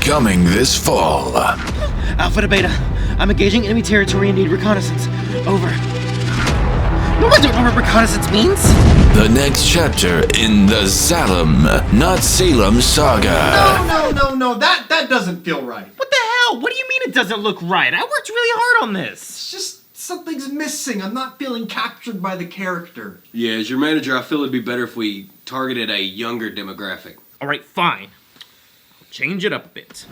Coming this fall. Alpha to Beta, I'm engaging enemy territory and need reconnaissance. Over. No, I don't know what reconnaissance means. The next chapter in the Xalem, not Salem saga. No, that doesn't feel right. What the hell? What do you mean it doesn't look right? I worked really hard on this. It's just something's missing. I'm not feeling captured by the character. Yeah, as your manager, I feel it'd be better if we targeted a younger demographic. All right, fine. I'll change it up a bit.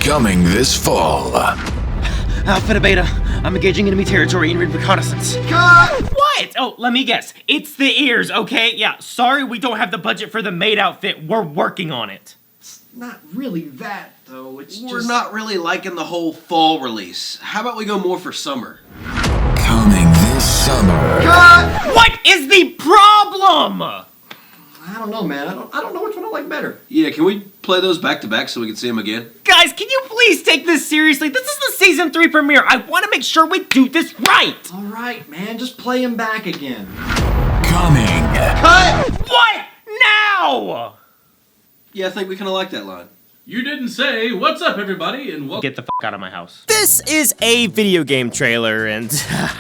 Coming this fall. Alpha to Beta, I'm engaging enemy territory and need reconnaissance. Cut! What? Oh, let me guess. It's the ears, okay? Yeah, sorry we don't have the budget for the maid outfit. We're working on it. It's not really that, though. We're not really liking the whole fall release. How about we go more for summer? Coming this summer. Cut! What is the problem? I don't know, man. I don't know which one I like better. Yeah, can we play those back to back so we can see them again? Guys, can you please take this seriously? This is the season 3 premiere. I want to make sure we do this right. All right, man. Just play him back again. Coming. Cut! What? Now? Yeah, I think we kind of like that line. You didn't say, what's up everybody, and welcome. Get the f*** out of my house. This is a video game trailer, and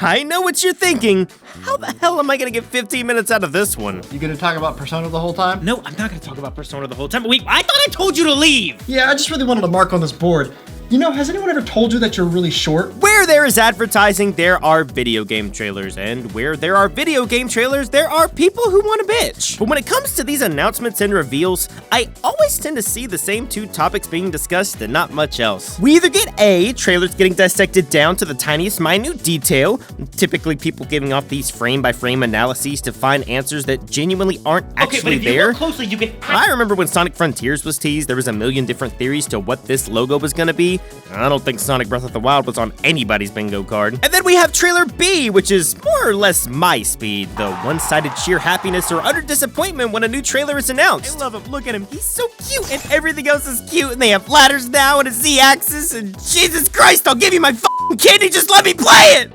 I know what you're thinking. How the hell am I gonna get 15 minutes out of this one? You gonna talk about Persona the whole time? No, I'm not gonna talk about Persona the whole time. Wait, I thought I told you to leave. Yeah, I just really wanted to mark on this board. You know, has anyone ever told you that you're really short? Where there is advertising, there are video game trailers, and where there are video game trailers, there are people who want to bitch. But when it comes to these announcements and reveals, I always tend to see the same 2 topics being discussed and not much else. We either get A, trailers getting dissected down to the tiniest minute detail, typically people giving off these frame-by-frame analyses to find answers that genuinely aren't actually okay, but if you there. look closely, you can. I remember when Sonic Frontiers was teased, there was a million different theories to what this logo was gonna be. I don't think Sonic Breath of the Wild was on anybody's bingo card. And then we have trailer B, which is more or less my speed, the one-sided sheer happiness or utter disappointment when a new trailer is announced. I love him, look at him, he's so cute, and everything else is cute, and they have ladders now and a Z-axis, and Jesus Christ, I'll give you my f***ing candy, just let me play it!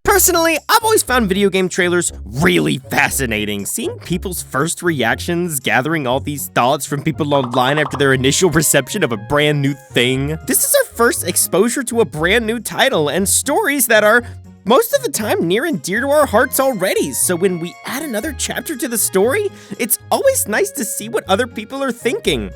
Personally, I've always found video game trailers really fascinating. Seeing people's first reactions, gathering all these thoughts from people online after their initial reception of a brand new thing. This is our first exposure to a brand new title and stories that are most of the time near and dear to our hearts already. So when we add another chapter to the story, it's always nice to see what other people are thinking.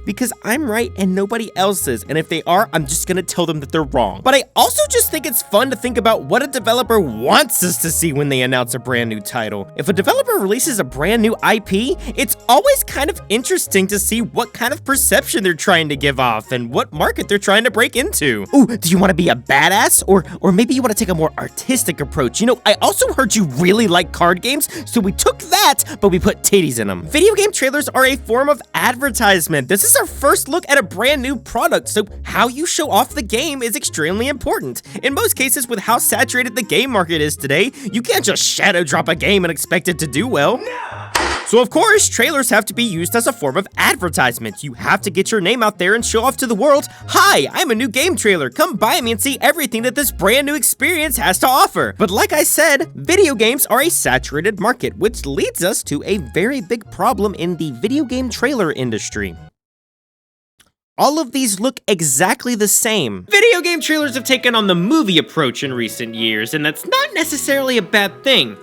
Because I'm right and nobody else is, and if they are, I'm just gonna tell them that they're wrong. But I also just think it's fun to think about what a developer wants us to see when they announce a brand new title. If a developer releases a brand new IP, it's always kind of interesting to see what kind of perception they're trying to give off and what market they're trying to break into. Ooh, do you want to be a badass? Or maybe you want to take a more artistic approach. You know, I also heard you really like card games, so we took that, but we put titties in them. Video game trailers are a form of advertisement. This is our first look at a brand new product, so how you show off the game is extremely important. In most cases, with how saturated the game market is today, you can't just shadow drop a game and expect it to do well. So of course, trailers have to be used as a form of advertisement. You have to get your name out there and show off to the world, hi, I'm a new game trailer, come by me and see everything that this brand new experience has to offer. But like I said, video games are a saturated market, which leads us to a very big problem in the video game trailer industry. All of these look exactly the same. Video game trailers have taken on the movie approach in recent years, and that's not necessarily a bad thing.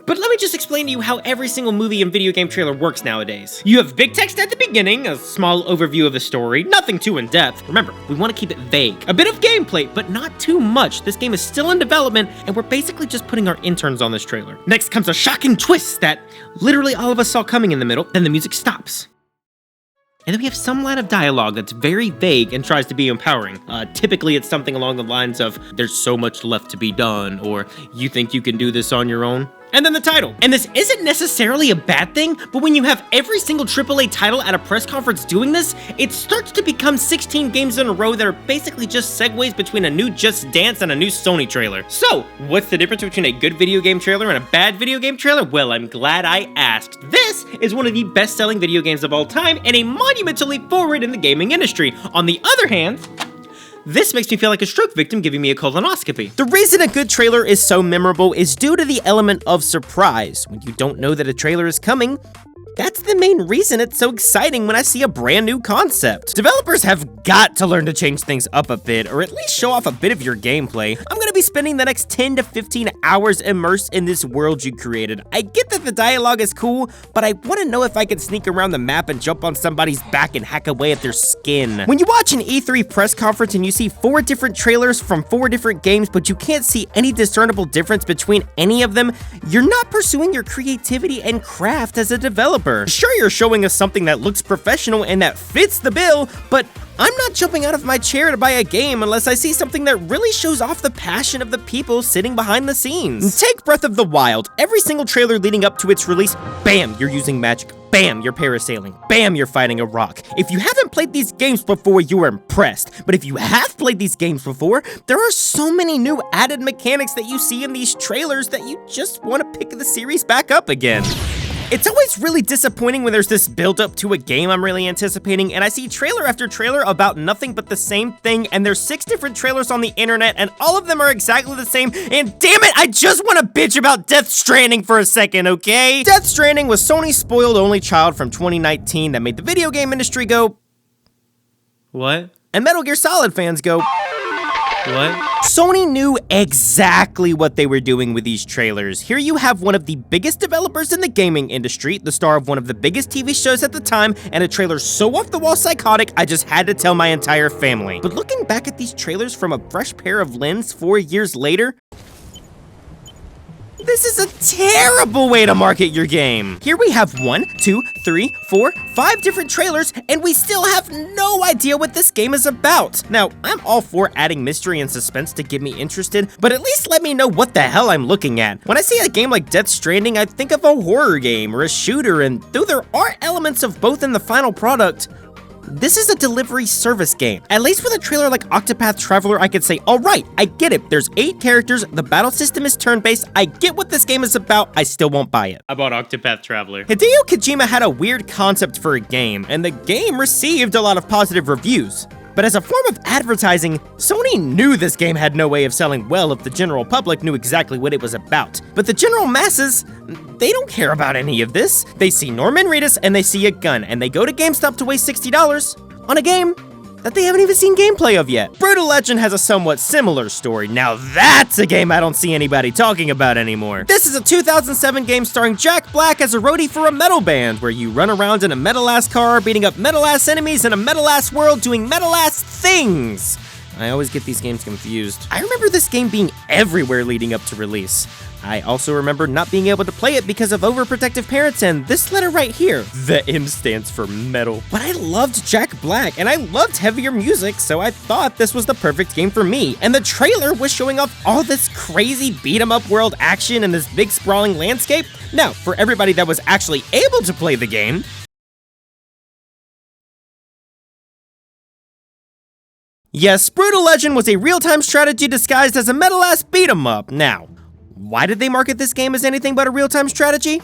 But let me just explain to you how every single movie and video game trailer works nowadays. You have big text at the beginning, a small overview of the story, nothing too in-depth. Remember, we want to keep it vague. A bit of gameplay, but not too much. This game is still in development, and we're basically just putting our interns on this trailer. Next comes a shocking twist that literally all of us saw coming in the middle, then the music stops. And then we have some line of dialogue that's very vague and tries to be empowering. Typically, it's something along the lines of, there's so much left to be done, or you think you can do this on your own? And then the title. And this isn't necessarily a bad thing, but when you have every single AAA title at a press conference doing this, it starts to become 16 games in a row that are basically just segues between a new Just Dance and a new Sony trailer. So, what's the difference between a good video game trailer and a bad video game trailer? Well, I'm glad I asked. This is one of the best-selling video games of all time and a monumental leap forward in the gaming industry. On the other hand, This makes me feel like a stroke victim giving me a colonoscopy. The reason a good trailer is so memorable is due to the element of surprise. When you don't know that a trailer is coming, that's the main reason it's so exciting when I see a brand new concept. Developers have got to learn to change things up a bit, or at least show off a bit of your gameplay. I'm gonna be spending the next 10 to 15 hours immersed in this world you created. I get that the dialogue is cool, but I wanna know if I can sneak around the map and jump on somebody's back and hack away at their skin. When you watch an E3 press conference and you see 4 different trailers from 4 different games, but you can't see any discernible difference between any of them, you're not pursuing your creativity and craft as a developer. Sure, you're showing us something that looks professional and that fits the bill, but I'm not jumping out of my chair to buy a game unless I see something that really shows off the passion of the people sitting behind the scenes. Take Breath of the Wild. Every single trailer leading up to its release, bam, you're using magic. Bam, you're parasailing. Bam, you're fighting a rock. If you haven't played these games before, you are impressed. But if you have played these games before, there are so many new added mechanics that you see in these trailers that you just want to pick the series back up again. It's always really disappointing when there's this build up to a game I'm really anticipating and I see trailer after trailer about nothing but the same thing, and there's 6 different trailers on the internet and all of them are exactly the same, and damn it, I just want to bitch about Death Stranding for a second, okay? Death Stranding was Sony's spoiled only child from 2019 that made the video game industry go, what? And Metal Gear Solid fans go, what? Sony knew exactly what they were doing with these trailers. Here you have one of the biggest developers in the gaming industry, the star of one of the biggest TV shows at the time, and a trailer so off-the-wall psychotic, I just had to tell my entire family. But looking back at these trailers from a fresh pair of lenses 4 years later, this is a terrible way to market your game. Here we have 1, 2, 3, 4, 5 different trailers, and we still have no idea what this game is about. Now, I'm all for adding mystery and suspense to get me interested, but at least let me know what the hell I'm looking at. When I see a game like Death Stranding, I think of a horror game or a shooter, and though there are elements of both in the final product, this is a delivery service game. At least with a trailer like Octopath Traveler, I could say, all right, I get it. There's 8 characters, the battle system is turn-based, I get what this game is about, I still won't buy it. I bought Octopath Traveler. Hideo Kojima had a weird concept for a game, and the game received a lot of positive reviews. But as a form of advertising, Sony knew this game had no way of selling well if the general public knew exactly what it was about. But the general masses, they don't care about any of this. They see Norman Reedus and they see a gun, and they go to GameStop to waste $60 on a game that they haven't even seen gameplay of yet. Brutal Legend has a somewhat similar story. Now that's a game I don't see anybody talking about anymore. This is a 2007 game starring Jack Black as a roadie for a metal band, where you run around in a metal-ass car, beating up metal-ass enemies in a metal-ass world, doing metal-ass things. I always get these games confused. I remember this game being everywhere leading up to release. I also remember not being able to play it because of overprotective parents and this letter right here. The M stands for metal. But I loved Jack Black and I loved heavier music, so I thought this was the perfect game for me. And the trailer was showing off all this crazy beat-em-up world action and this big sprawling landscape. Now, for everybody that was actually able to play the game, yes, Brutal Legend was a real-time strategy disguised as a metal-ass beat-em-up. Now, why did they market this game as anything but a real-time strategy?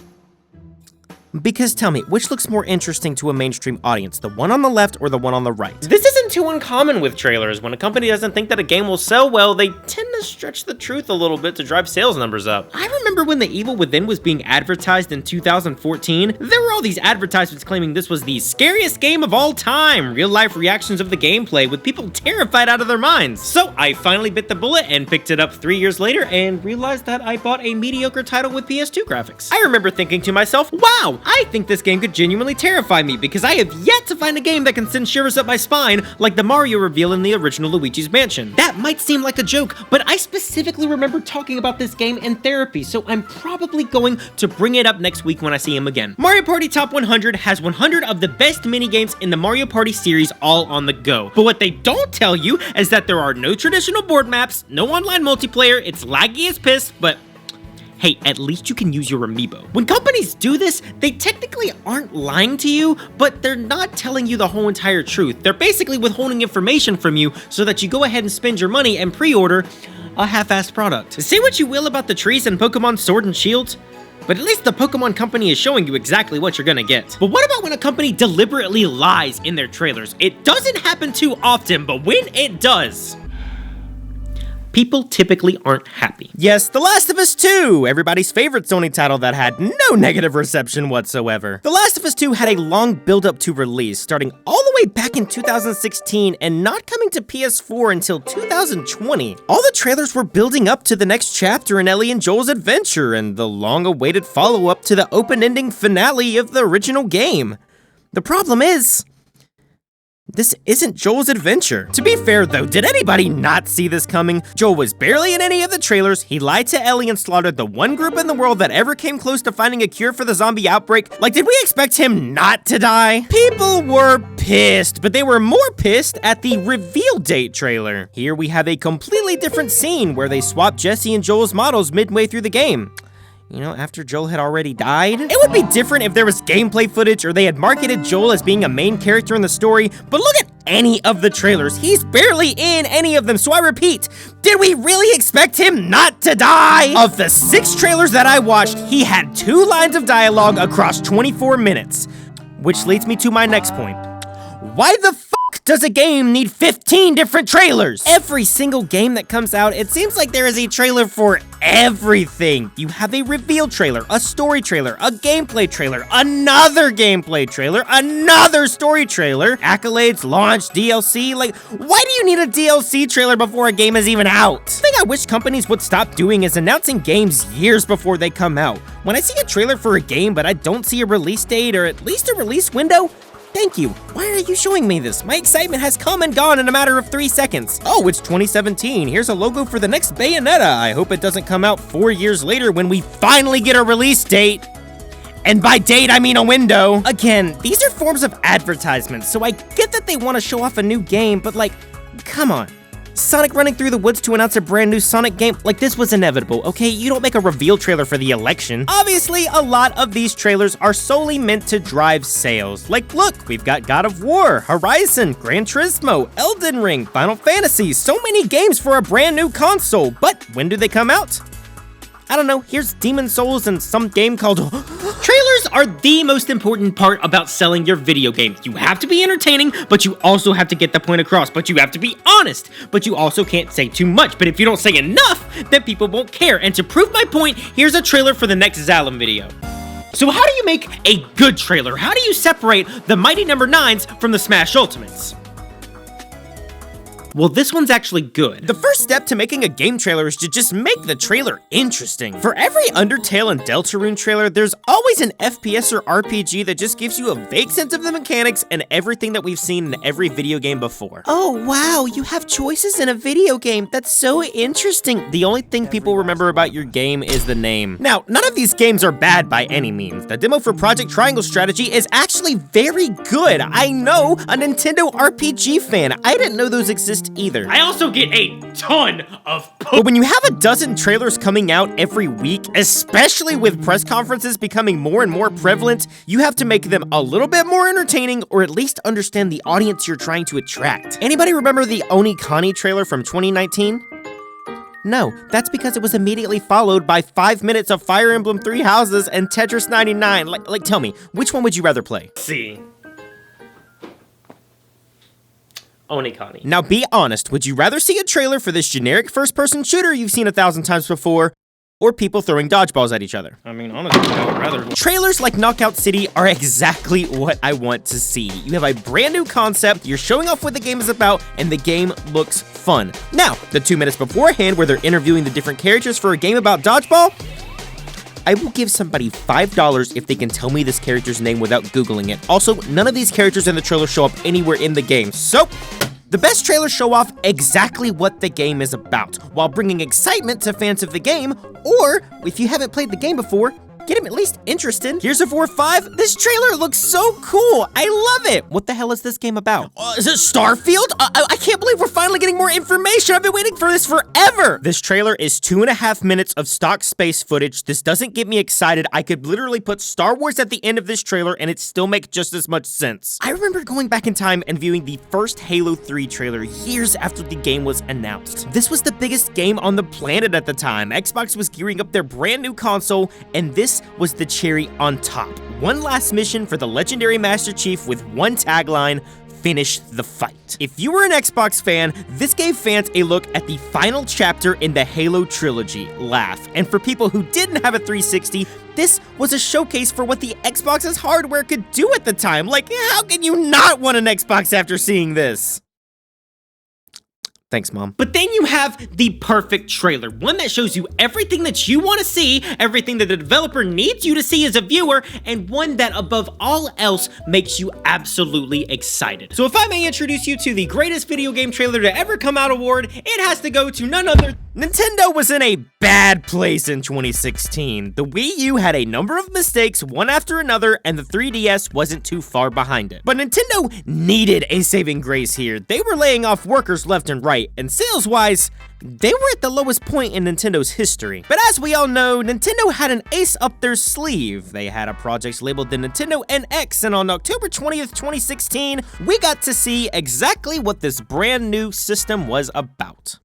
Because tell me, which looks more interesting to a mainstream audience, the one on the left or the one on the right? This isn't too uncommon with trailers. When a company doesn't think that a game will sell well, they tend to stretch the truth a little bit to drive sales numbers up. I remember when The Evil Within was being advertised in 2014, there were all these advertisements claiming this was the scariest game of all time, real-life reactions of the gameplay with people terrified out of their minds. So I finally bit the bullet and picked it up 3 years later and realized that I bought a mediocre title with PS2 graphics. I remember thinking to myself, wow, I think this game could genuinely terrify me because I have yet to find a game that can send shivers up my spine like the Mario reveal in the original Luigi's Mansion. That might seem like a joke, but I specifically remember talking about this game in therapy, so I'm probably going to bring it up next week when I see him again. Mario Party Top 100 has 100 of the best minigames in the Mario Party series all on the go. But what they don't tell you is that there are no traditional board maps, no online multiplayer, it's laggy as piss, but hey, at least you can use your amiibo. When companies do this, they technically aren't lying to you, but they're not telling you the whole entire truth. They're basically withholding information from you so that you go ahead and spend your money and pre-order a half-assed product. Say what you will about the trees in Pokemon Sword and Shield, but at least the Pokemon Company is showing you exactly what you're gonna get. But what about when a company deliberately lies in their trailers? It doesn't happen too often, but when it does, people typically aren't happy. Yes, The Last of Us 2, everybody's favorite Sony title that had no negative reception whatsoever. The Last of Us 2 had a long build-up to release, starting all the way back in 2016 and not coming to PS4 until 2020. All the trailers were building up to the next chapter in Ellie and Joel's adventure and the long-awaited follow-up to the open-ending finale of the original game. The problem is, this isn't Joel's adventure. To be fair though, did anybody not see this coming? Joel was barely in any of the trailers, he lied to Ellie and slaughtered the one group in the world that ever came close to finding a cure for the zombie outbreak. Like, did we expect him not to die? People were pissed, but they were more pissed at the reveal date trailer. Here we have a completely different scene where they swap Jesse and Joel's models midway through the game. You know, after Joel had already died? It would be different if there was gameplay footage or they had marketed Joel as being a main character in the story, but look at any of the trailers. He's barely in any of them, so I repeat, did we really expect him not to die? Of the 6 trailers that I watched, he had 2 lines of dialogue across 24 minutes. Which leads me to my next point. Why the fuck does a game need 15 different trailers? Every single game that comes out, it seems like there is a trailer for everything. You have a reveal trailer, a story trailer, a gameplay trailer, another gameplay trailer, another story trailer, accolades, launch, DLC. Like, why do you need a DLC trailer before a game is even out? The thing I wish companies would stop doing is announcing games years before they come out. When I see a trailer for a game but I don't see a release date or at least a release window, thank you. Why are you showing me this? My excitement has come and gone in a matter of 3 seconds. Oh, it's 2017. Here's a logo for the next Bayonetta. I hope it doesn't come out 4 years later when we finally get a release date. And by date, I mean a window. Again, these are forms of advertisements, so I get that they want to show off a new game, but like, come on. Sonic running through the woods to announce a brand new Sonic game, like this was inevitable, okay? You don't make a reveal trailer for the election. Obviously, a lot of these trailers are solely meant to drive sales. Like, look, we've got God of War, Horizon, Gran Turismo, Elden Ring, Final Fantasy, so many games for a brand new console. But when do they come out? I don't know, here's Demon's Souls and some game called... Trailers are the most important part about selling your video game. You have to be entertaining, but you also have to get the point across, but you have to be honest, but you also can't say too much. But if you don't say enough, then people won't care. And to prove my point, here's a trailer for the next Xalem video. So how do you make a good trailer? How do you separate the Mighty No. 9s from the Smash Ultimates? Well, this one's actually good. The first step to making a game trailer is to just make the trailer interesting. For every Undertale and Deltarune trailer, there's always an FPS or RPG that just gives you a vague sense of the mechanics and everything that we've seen in every video game before. Oh wow, you have choices in a video game. That's so interesting. The only thing people remember about your game is the name. Now, none of these games are bad by any means. The demo for Project Triangle Strategy is actually very good. I know, a Nintendo RPG fan. I didn't know those existed either. I also get a ton of But when you have a dozen trailers coming out every week, especially with press conferences becoming more and more prevalent, you have to make them a little bit more entertaining or at least understand the audience you're trying to attract. Anybody remember the Onikani trailer from 2019? No, that's because it was immediately followed by 5 minutes of Fire Emblem 3 Houses and Tetris 99. Like, tell me, which one would you rather play? See. Onikani. Now be honest, would you rather see a trailer for this generic first-person shooter you've seen 1,000 times before, or people throwing dodgeballs at each other? I mean, honestly, I would rather... Trailers like Knockout City are exactly what I want to see. You have a brand new concept, you're showing off what the game is about, and the game looks fun. Now, the 2 minutes beforehand where they're interviewing the different characters for a game about dodgeball, I will give somebody $5 if they can tell me this character's name without Googling it. Also, none of these characters in the trailer show up anywhere in the game, so the best trailers show off exactly what the game is about, while bringing excitement to fans of the game, or, if you haven't played the game before, get them at least interested. Here's a 4-5. This trailer looks so cool. I love it. What the hell is this game about? Is it Starfield? I can't believe we're finally getting more information. I've been waiting for this forever. This trailer is 2.5 minutes of stock space footage. This doesn't get me excited. I could literally put Star Wars at the end of this trailer and it still make just as much sense. I remember going back in time and viewing the first Halo 3 trailer years after the game was announced. This was the biggest game on the planet at the time. Xbox was gearing up their brand new console, and this this was the cherry on top. One last mission for the legendary Master Chief with one tagline: finish the fight. If you were an Xbox fan, this gave fans a look at the final chapter in the Halo trilogy, Laugh. And for people who didn't have a 360, this was a showcase for what the Xbox's hardware could do at the time. Like, how can you not want an Xbox after seeing this? Thanks, Mom. But then you have the perfect trailer, one that shows you everything that you want to see, everything that the developer needs you to see as a viewer, and one that above all else makes you absolutely excited. So if I may introduce you to the greatest video game trailer to ever come out award, it has to go to none other. Nintendo was in a bad place in 2016. The Wii U had a number of mistakes, one after another, and the 3DS wasn't too far behind it. But Nintendo needed a saving grace here. They were laying off workers left and right, and sales-wise, they were at the lowest point in Nintendo's history. But as we all know, Nintendo had an ace up their sleeve. They had a project labeled the Nintendo NX, and on October 20th, 2016, we got to see exactly what this brand new system was about.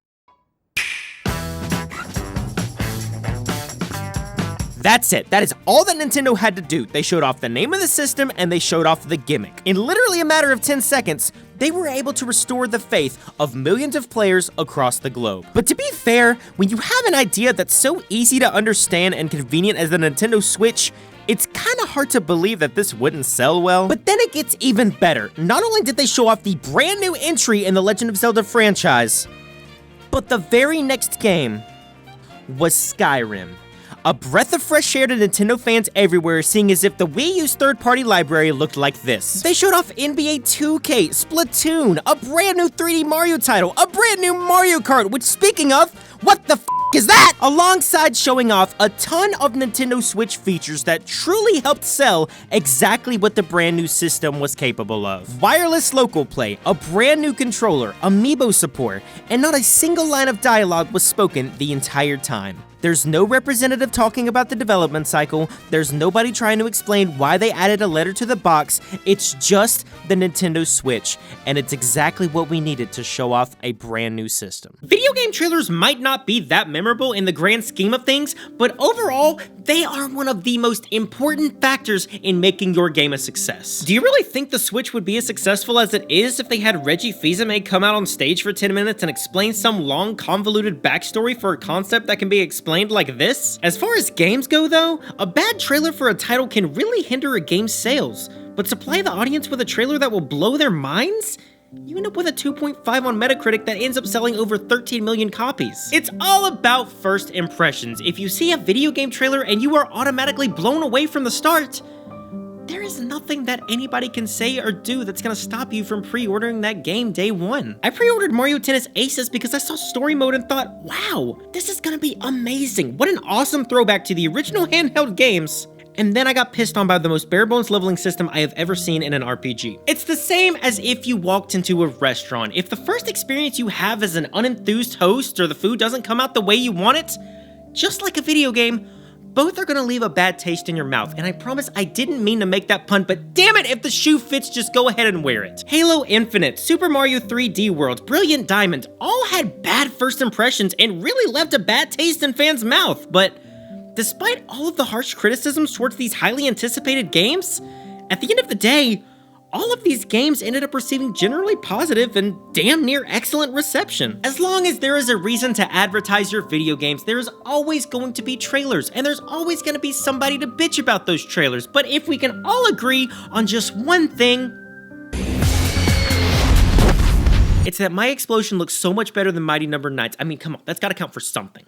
That's it. That is all that Nintendo had to do. They showed off the name of the system and they showed off the gimmick. In literally a matter of 10 seconds, they were able to restore the faith of millions of players across the globe. But to be fair, when you have an idea that's so easy to understand and convenient as the Nintendo Switch, it's kinda hard to believe that this wouldn't sell well. But then it gets even better. Not only did they show off the brand new entry in the Legend of Zelda franchise, but the very next game was Skyrim. A breath of fresh air to Nintendo fans everywhere, seeing as if the Wii U's third-party library looked like this. They showed off NBA 2K, Splatoon, a brand new 3D Mario title, a brand new Mario Kart, which, speaking of, what the f is that? Alongside showing off a ton of Nintendo Switch features that truly helped sell exactly what the brand new system was capable of. Wireless local play, a brand new controller, amiibo support, and not a single line of dialogue was spoken the entire time. There's no representative talking about the development cycle, there's nobody trying to explain why they added a letter to the box, it's just the Nintendo Switch, and it's exactly what we needed to show off a brand new system. Video game trailers might not be that memorable in the grand scheme of things, but overall, they are one of the most important factors in making your game a success. Do you really think the Switch would be as successful as it is if they had Reggie Fils-Aimé come out on stage for 10 minutes and explain some long, convoluted backstory for a concept that can be explained like this? As far as games go though, a bad trailer for a title can really hinder a game's sales, but supply the audience with a trailer that will blow their minds? You end up with a 2.5 on Metacritic that ends up selling over 13 million copies. It's all about first impressions. If you see a video game trailer and you are automatically blown away from the start, there is nothing that anybody can say or do that's gonna stop you from pre-ordering that game day one. I pre-ordered Mario Tennis Aces because I saw story mode and thought, wow, this is gonna be amazing. What an awesome throwback to the original handheld games. And then I got pissed on by the most bare-bones leveling system I have ever seen in an RPG. It's the same as if you walked into a restaurant. If the first experience you have as an unenthused host or the food doesn't come out the way you want it, just like a video game, both are gonna leave a bad taste in your mouth, and I promise I didn't mean to make that pun, but damn it, if the shoe fits, just go ahead and wear it. Halo Infinite, Super Mario 3D World, Brilliant Diamond, all had bad first impressions and really left a bad taste in fans' mouth, but despite all of the harsh criticisms towards these highly anticipated games, at the end of the day, all of these games ended up receiving generally positive and damn near excellent reception. As long as there is a reason to advertise your video games, there is always going to be trailers, and there's always going to be somebody to bitch about those trailers. But if we can all agree on just one thing, it's that My Explosion looks so much better than Mighty Number 9's. I mean, come on, that's gotta count for something.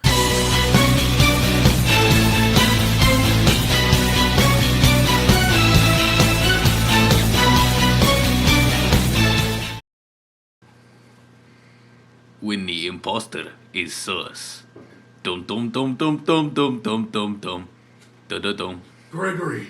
When the imposter is sus. Dum dum dum dum dum dum dum dum dum. Da da dum. Gregory,